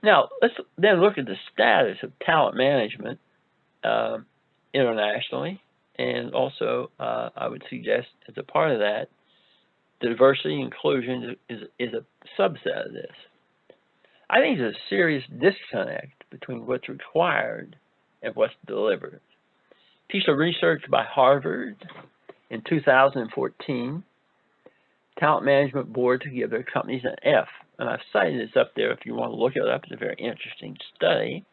Now, let's then look at the status of talent management internationally, and also I would suggest as a part of that, diversity and inclusion is a subset of this. I think there's a serious disconnect between what's required and what's delivered. A piece of research by Harvard in 2014, talent management boards give their companies an F. And I've cited this up there if you want to look it up. It's a very interesting study.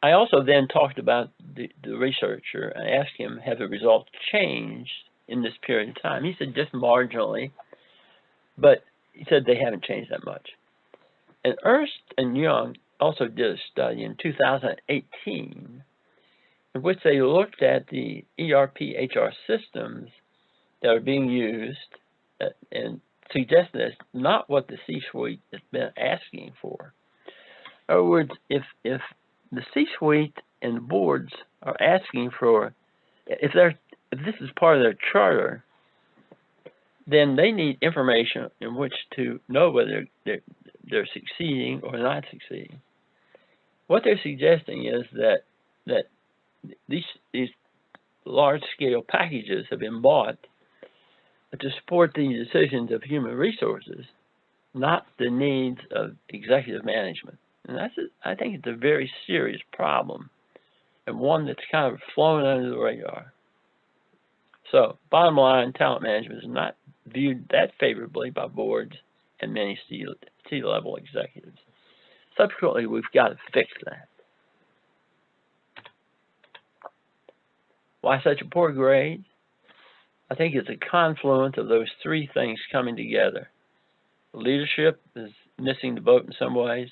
I also then talked about the researcher and asked him, have the results changed in this period of time? He said just marginally, but he said they haven't changed that much. And Ernst & Young also did a study in 2018 in which they looked at the ERP HR systems that are being used and suggested that's not what the C-suite has been asking for. In other words, if the C-suite and the boards are asking for, if this is part of their charter, then they need information in which to know whether they're succeeding or not succeeding. What they're suggesting is that these large-scale packages have been bought to support the decisions of human resources, not the needs of executive management. And I think it's a very serious problem, and one that's kind of flown under the radar. So, bottom line, talent management is not viewed that favorably by boards and many C-level executives. Subsequently, we've got to fix that. Why such a poor grade? I think it's a confluence of those three things coming together. Leadership is missing the boat in some ways.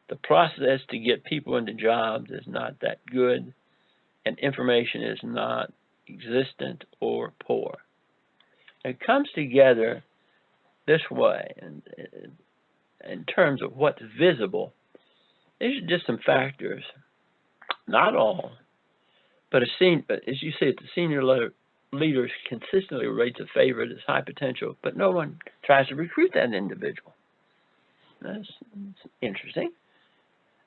The process to get people into jobs is not that good, and information is not existent or poor. It comes together this way, and in terms of what's visible, these are just some factors, not all, but as you see, the senior leaders consistently rates a favorite as high potential, but no one tries to recruit that individual. That's interesting.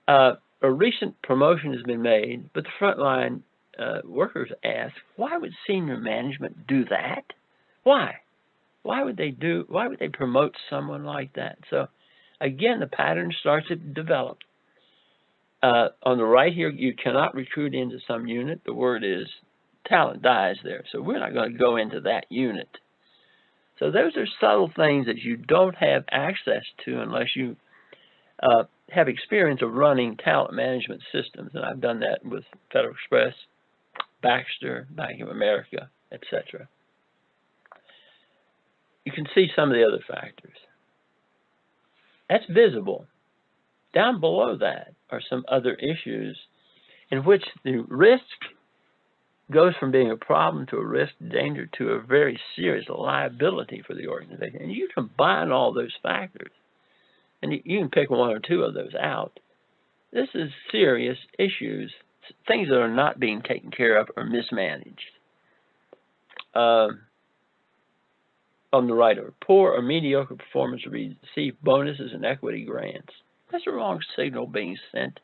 A recent promotion has been made, but the frontline workers ask, why would senior management do that? Why? Why would they promote someone like that? So again, the pattern starts to develop. On the right here, you cannot recruit into some unit. The word is talent dies there. So we're not going to go into that unit. So those are subtle things that you don't have access to unless you have experience of running talent management systems. And I've done that with Federal Express, Baxter, Bank of America, etc. You can see some of the other factors. That's visible. Down below that are some other issues in which the risk goes from being a problem to a risk, danger, to a very serious liability for the organization. And you combine all those factors, and you can pick one or two of those out. This is serious issues, things that are not being taken care of or mismanaged. On the right are poor or mediocre performance receive bonuses and equity grants. That's the wrong signal being sent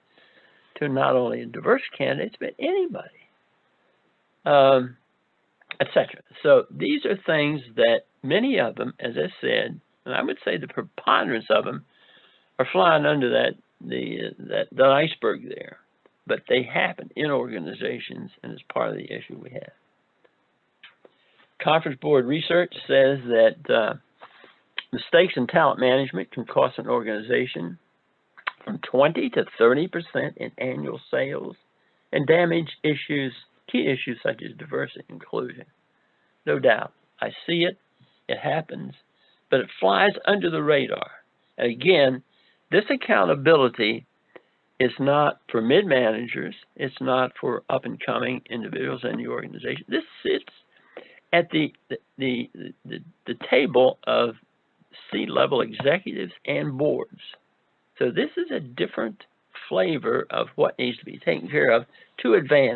to not only diverse candidates, but anybody, etc. So these are things that many of them, as I said, and I would say the preponderance of them are flying under that iceberg there, but they happen in organizations, and it's part of the issue we have. Conference Board research says that mistakes in talent management can cost an organization from 20 to 30% in annual sales and damage key issues such as diversity and inclusion. No doubt, I see it, it happens, but it flies under the radar. And again, this accountability is not for mid-managers, it's not for up-and-coming individuals in the organization. This sits at the table of C-level executives and boards. So this is a different flavor of what needs to be taken care of to advance